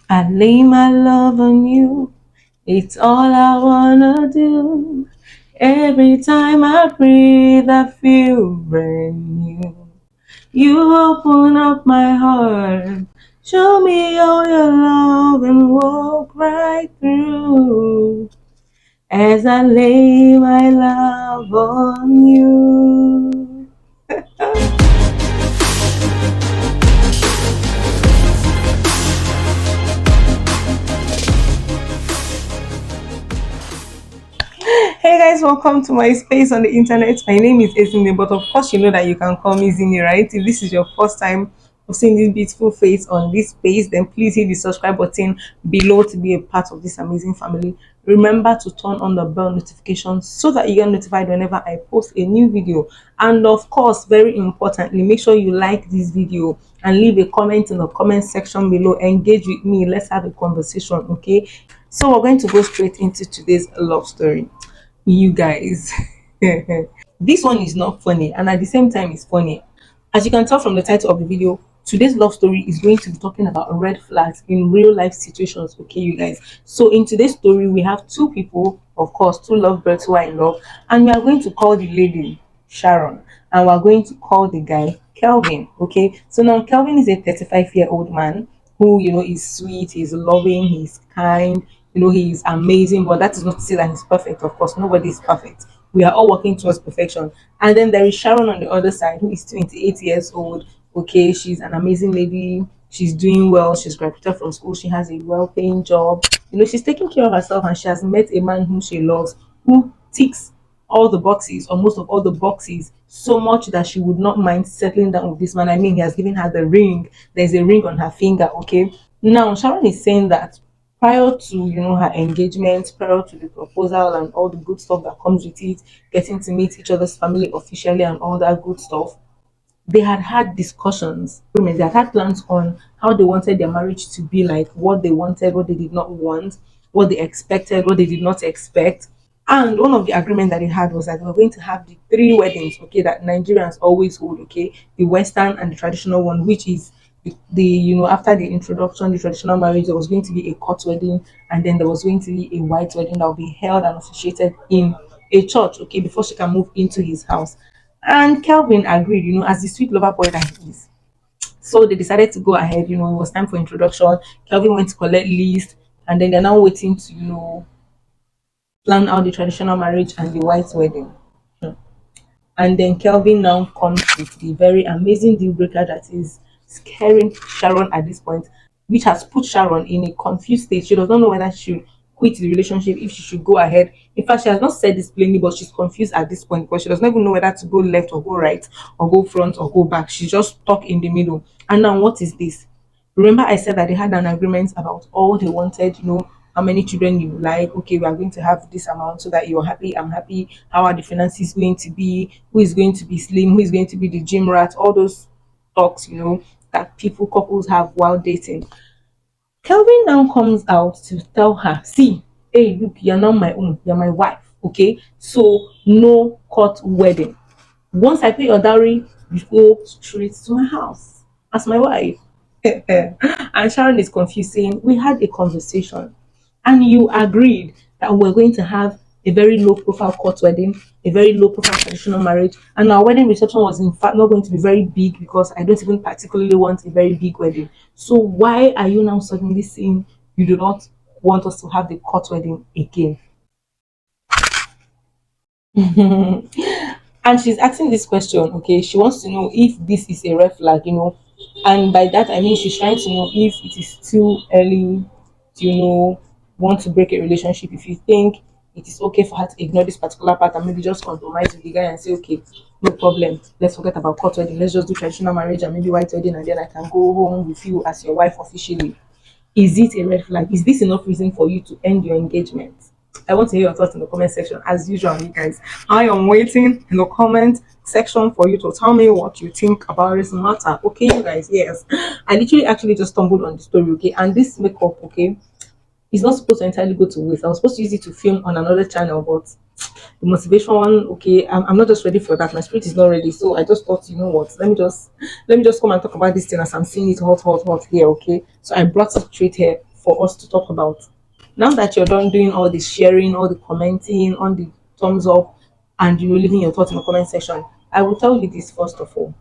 I lay my love on you. It's all I wanna do. Every time I breathe, I feel brand new. You open up my heart. Show me all your love and walk right through as I lay my love on you. Hey guys, welcome to my space on the internet. My name is Ezinne, but of course you know that you can call me Zinny, right? If this is your first time of seeing this beautiful face on this space, then please hit the subscribe button below to be a part of this amazing family. Remember to turn on the bell notification so that you get notified whenever I post a new video. And of course, very importantly, make sure you like this video and leave a comment in the comment section below. Engage with me. Let's have a conversation, okay? So we're going to go straight into today's love story. You guys, this one is not funny, and at the same time, it's funny. As you can tell from the title of the video, today's love story is going to be talking about red flags in real life situations. Okay, you guys. So, in today's story, we have two people, of course, two lovebirds who are in love, and we are going to call the lady Sharon, and we're going to call the guy Kelvin. Okay, so now Kelvin is a 35-year-old man who is sweet, he's loving, he's kind, he's amazing, but that is not to say that he's perfect. Of course, nobody is perfect. We are all working towards perfection. And then there is Sharon on the other side, who is 28 years old. Okay, she's an amazing lady. She's doing well. She's graduated from school. She has a well-paying job. She's taking care of herself, and she has met a man whom she loves, who ticks all the boxes or most of all the boxes so much that she would not mind settling down with this man. I mean, he has given her the ring. There's a ring on her finger. Okay, now Sharon is saying that prior to her engagement, prior to the proposal and all the good stuff that comes with it, getting to meet each other's family officially and all that good stuff, they had had discussions. They had had plans on how they wanted their marriage to be, like what they wanted, what they did not want, what they expected, what they did not expect. And one of the agreement that they had was that they were going to have the three weddings, okay, that Nigerians always hold, okay, the Western and the traditional one, which is the after the introduction, the traditional marriage, there was going to be a court wedding, and then there was going to be a white wedding that will be held and officiated in a church, okay, before she can move into his house. And Kelvin agreed, as the sweet lover boy that he is. So they decided to go ahead, it was time for introduction. Kelvin went to collect list, and then they're now waiting to, plan out the traditional marriage and the white wedding. Hmm. And then Kelvin now comes with the very amazing deal breaker that is scaring Sharon at this point, which has put Sharon in a confused state. She does not know whether she should quit the relationship, if she should go ahead. In fact, she has not said this plainly, but she's confused at this point because she does not even know whether to go left or go right or go front or go back. She's just stuck in the middle. And now, what is this? Remember, I said that they had an agreement about all they wanted, how many children you like. Okay, we are going to have this amount so that you're happy, I'm happy. How are the finances going to be? Who is going to be slim? Who is going to be the gym rat? All those talks, that couples have while dating. Kelvin now comes out to tell her, see, hey, look, you're not my own, you're my wife. Okay, so no court wedding. Once I pay your dowry, you go straight to my house as my wife. And Sharon is confused, saying, we had a conversation and you agreed that we're going to have a very low profile court wedding, a very low profile traditional marriage, and our wedding reception was in fact not going to be very big because I don't even particularly want a very big wedding. So why are you now suddenly saying you do not want us to have the court wedding again? And she's asking this question, okay, she wants to know if this is a red flag, and by that I mean she's trying to know if it is too early to want to break a relationship, if you think it is okay for her to ignore this particular part and maybe just compromise with the guy and say, okay, no problem, let's forget about court wedding, let's just do traditional marriage and maybe white wedding, and then I can go home with you as your wife officially. Is it a red flag? Is this enough reason for you to end your engagement? I want to hear your thoughts in the comment section as usual, you guys. I am waiting in the comment section for you to tell me what you think about this matter. Okay, you guys, yes. I literally actually just stumbled on the story, okay, and this makeup, okay, is not supposed to entirely go to waste. I was supposed to use it to film on another channel, but the motivation one, okay, I'm not just ready for that. My spirit is not ready. So I just thought, you know what, let me just come and talk about this thing as I'm seeing it hot here, okay. So I brought it straight here for us to talk about. Now that you're done doing all the sharing, all the commenting, on the thumbs up, and leaving your thoughts in the comment section, I will tell you this first of all.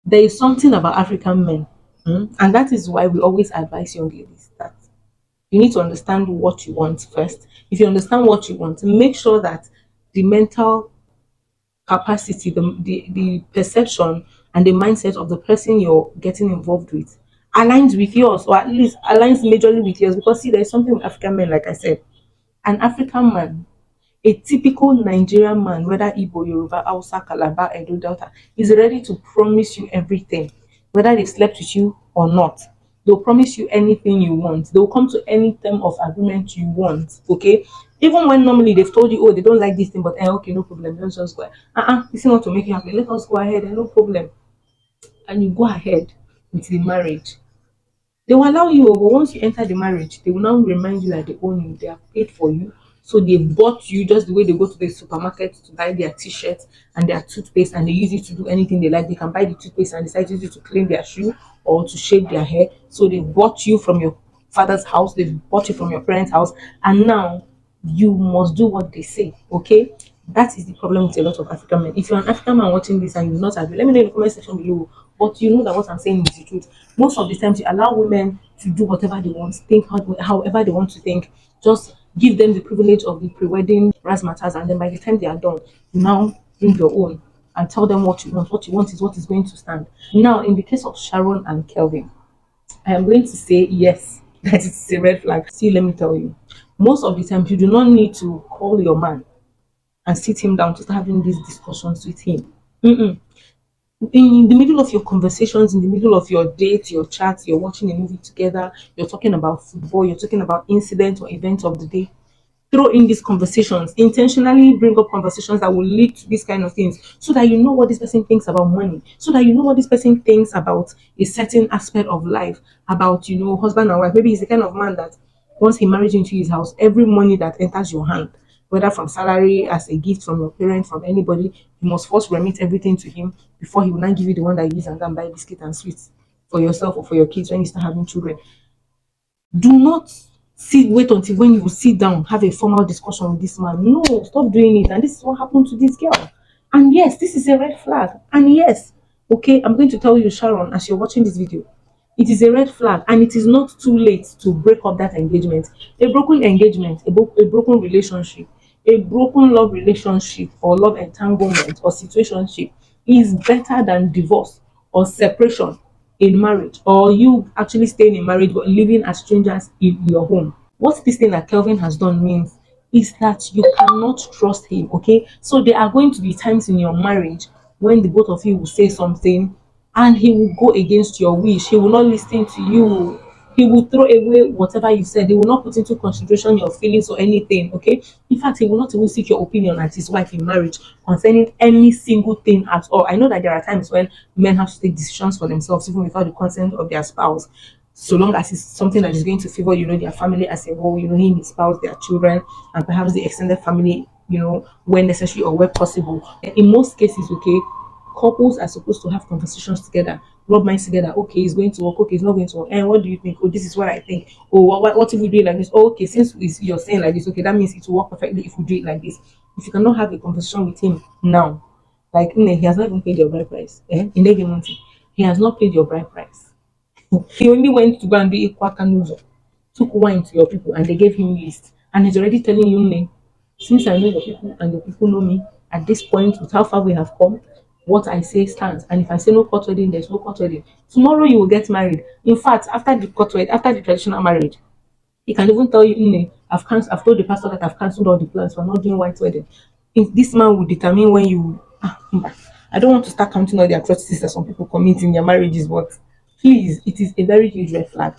There is something about African men, and that is why we always advise young ladies that you need to understand what you want first. If you understand what you want, make sure that the mental capacity, the perception and the mindset of the person you're getting involved with aligns with yours, or at least aligns majorly with yours. Because see, there's something with African men, like I said, an African man, a typical Nigerian man, whether Igbo, Yoruba, Hausa, Calabar, Edo, Delta, is ready to promise you everything, whether they slept with you or not. They'll promise you anything you want. They'll come to any term of agreement you want. Okay, even when normally they've told you, oh, they don't like this thing, but okay, no problem. Let's just go. This is not to make you happy. Let us go ahead, and no problem. And you go ahead with the marriage. They will allow you, but once you enter the marriage, they will now remind you that they own you, they have paid for you. So they bought you just the way they go to the supermarket to buy their t-shirts and their toothpaste, and they use it to do anything they like. They can buy the toothpaste and decide to use it to clean their shoe or to shave their hair. So they bought you from your father's house, they've bought you from your parents' house, and now you must do what they say. Okay, that is the problem with a lot of African men. If you're an African man watching this and you do not agree, let me know in the comment section below. But you know that what I'm saying is the truth. Most of the times, you allow women to do whatever they want, think however they want to think. Just give them the privilege of the pre-wedding razzmatazz, and then by the time they are done, you now bring your own and tell them what you want. What you want is what is going to stand. Now, in the case of Sharon and Kelvin, I am going to say yes, that it's a red flag. See, let me tell you, most of the times you do not need to call your man and sit him down to start having these discussions with him. Mm-mm. In the middle of your conversations, in the middle of your date, your chat, you're watching a movie together, you're talking about football, you're talking about incidents or events of the day, throw in these conversations, intentionally bring up conversations that will lead to these kind of things, so that you know what this person thinks about money, so that you know what this person thinks about a certain aspect of life, about husband and wife. Maybe he's the kind of man that once he marries you into his house, every money that enters your hand, whether from salary, as a gift from your parent, from anybody, you must first remit everything to him before he will not give you the one that you use and go and buy biscuit and sweets for yourself or for your kids when you start having children. Do not wait until when you sit down, have a formal discussion with this man. No, stop doing it. And this is what happened to this girl. And yes, this is a red flag. And yes, okay, I'm going to tell you, Sharon, as you're watching this video, it is a red flag, and it is not too late to break up that engagement. A broken engagement, a broken relationship, a broken love relationship or love entanglement or situationship is better than divorce or separation in marriage, or you actually staying in marriage but living as strangers in your home. What this thing that Kelvin has done means is that you cannot trust him. Okay, so there are going to be times in your marriage when the both of you will say something and he will go against your wish. He will not listen to you. He will throw away whatever you said. He will not put into consideration your feelings or anything. Okay, in fact, he will not even seek your opinion as his wife in marriage concerning any single thing at all. I know that there are times when men have to take decisions for themselves even without the consent of their spouse, so long as it's something that is going to favor their family as a whole, him, his spouse, their children, and perhaps the extended family, when necessary or where possible. In most cases, okay, couples are supposed to have conversations together, rub minds together. Okay, it's going to work. Okay, it's not going to work. And what do you think? Oh, this is what I think. Oh, what if we do it like this? Oh, okay, since you're saying like this, okay, that means it will work perfectly if we do it like this. If you cannot have a conversation with him now, like he has not even paid your bride price. In every month, he has not paid your bride price. He only went to go and do Ikwakanuzo, took wine to your people, and they gave him list. And he's already telling you, "Ne, since I know your people and your people know me, at this point, with how far we have come, what I say stands. And if I say no court wedding, there's no court wedding. Tomorrow you will get married. In fact, after the court wedding, after the traditional marriage, he can even tell you, I've told the pastor that I've cancelled all the plans. We're not doing white wedding. If this man will determine when you I don't want to start counting all the atrocities that some people commit in their marriages, but please, it is a very huge red flag.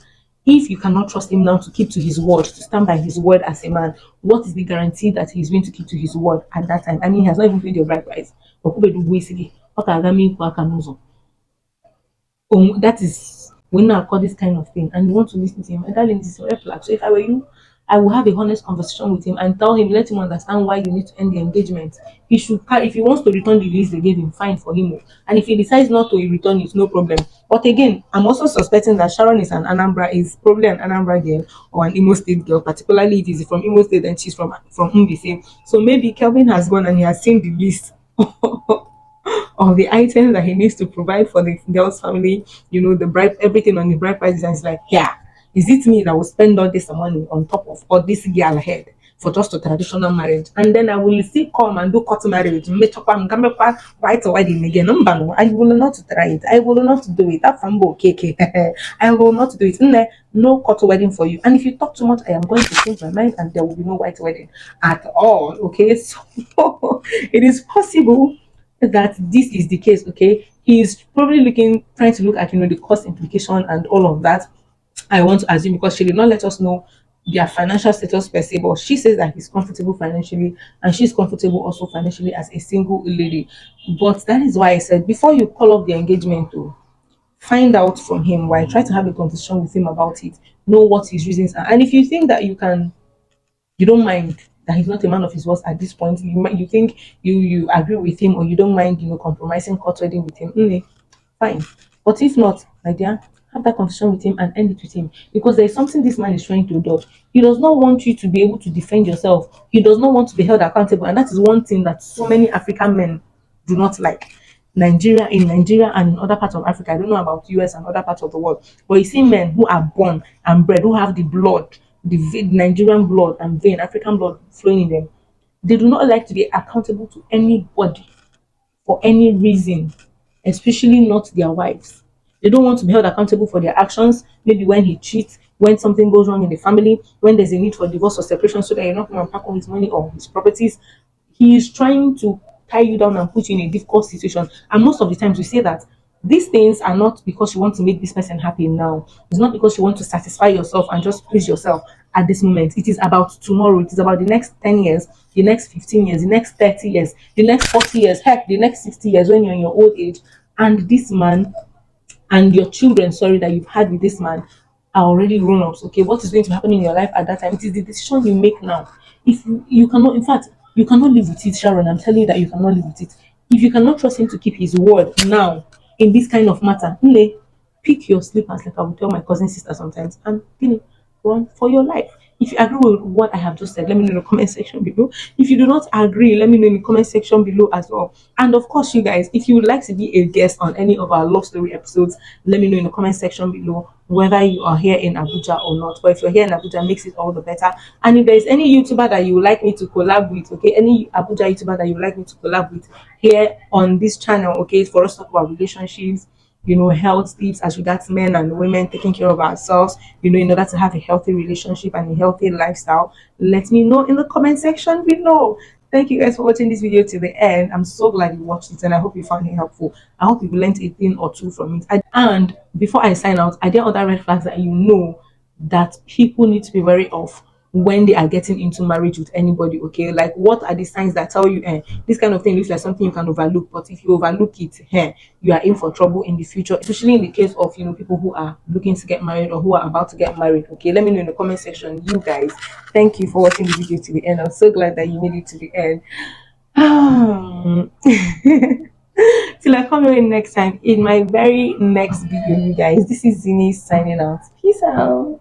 If you cannot trust him now to keep to his word, to stand by his word as a man, what is the guarantee that he's going to keep to his word at that time? I mean, he has not even paid your bride price. That is when I call this kind of thing, and you want to listen to him. And darling, this is a red flag. So if I were you, I will have a honest conversation with him and tell him, let him understand why you need to end the engagement. He should, if he wants to return the lease they gave him, fine for him. And if he decides not to return it, no problem. But again, I'm also suspecting that Sharon is probably an Anambra girl or an Imo State girl, particularly if he's from Imo State and she's from Mbise. So maybe Kelvin has gone and he has seen the list of the items that he needs to provide for the girl's family, the bride, everything on the bride prices, and it's like, yeah, is it me that will spend all this money on top of all this girl ahead for just a traditional marriage? And then I will still come and do court marriage, make up and come back white wedding again. No, I will not try it. I will not do it. That fambo cake. I will not do it. No court wedding for you. And if you talk too much, I am going to change my mind and there will be no white wedding at all. Okay, so it is possible that this is the case. Okay, he's probably trying to look at the cost implication and all of that. I want to assume, because she did not let us know their financial status per se, but she says that he's comfortable financially and she's comfortable also financially as a single lady. But that is why I said, before you call off the engagement, to find out from him why, try to have a conversation with him about it, know what his reasons are. And if you think that you don't mind that he's not a man of his words at this point, you think you agree with him, or you don't mind compromising court wedding with him, fine. But if not, my dear, have that conversation with him and end it with him, because there is something this man is trying to dodge. He does not want you to be able to defend yourself. He does not want to be held accountable, and that is one thing that so many African men do not like. Nigeria and in other parts of Africa, I don't know about US and other parts of the world, but you see men who are born and bred, who have the blood, Nigerian blood and vein, African blood flowing in them, they do not like to be accountable to anybody for any reason, especially not their wives. They don't want to be held accountable for their actions. Maybe when he cheats, when something goes wrong in the family, when there's a need for divorce or separation, so that you're not going to pack all his money or his properties. He is trying to tie you down and put you in a difficult situation. And most of the times we say that these things are not because you want to make this person happy now. It's not because you want to satisfy yourself and just please yourself at this moment. It is about tomorrow. It is about the next 10 years, the next 15 years, the next 30 years, the next 40 years, heck, the next 60 years when you're in your old age. And this man and your children, sorry, that you've had with this man are already grown ups. Okay, what is going to happen in your life at that time? It is the decision you make now. If you cannot, in fact, you cannot live with it, Sharon. I'm telling you that you cannot live with it. If you cannot trust him to keep his word now in this kind of matter, pick your slippers, like I would tell my cousin sister sometimes, and run for your life. If you agree with what I have just said, let me know in the comment section below. If you do not agree, let me know in the comment section below as well. And of course, you guys, if you would like to be a guest on any of our love story episodes, let me know in the comment section below, whether you are here in Abuja or not. But if you're here in Abuja, makes it all the better. And if there's any YouTuber that you would like me to collab with, okay, any Abuja YouTuber that you would like me to collab with here on this channel, okay, for us to talk about relationships, health tips as regards men and women, taking care of ourselves, in order to have a healthy relationship and a healthy lifestyle, let me know in the comment section below. Thank you guys for watching this video to the end. I'm so glad you watched it and I hope you found it helpful. I hope you learned a thing or two from it. And before I sign out, are there other red flags that that people need to be wary of when they are getting into marriage with anybody? Okay, like what are the signs that tell you this kind of thing looks like something you can overlook, but if you overlook it, you are in for trouble in the future, especially in the case of people who are looking to get married or who are about to get married. Okay, let me know in the comment section. You guys, thank you for watching the video to the end. I'm so glad that you made it to the end. Till I come here next time in my very next video, you guys. This is Zinny signing out. Peace out.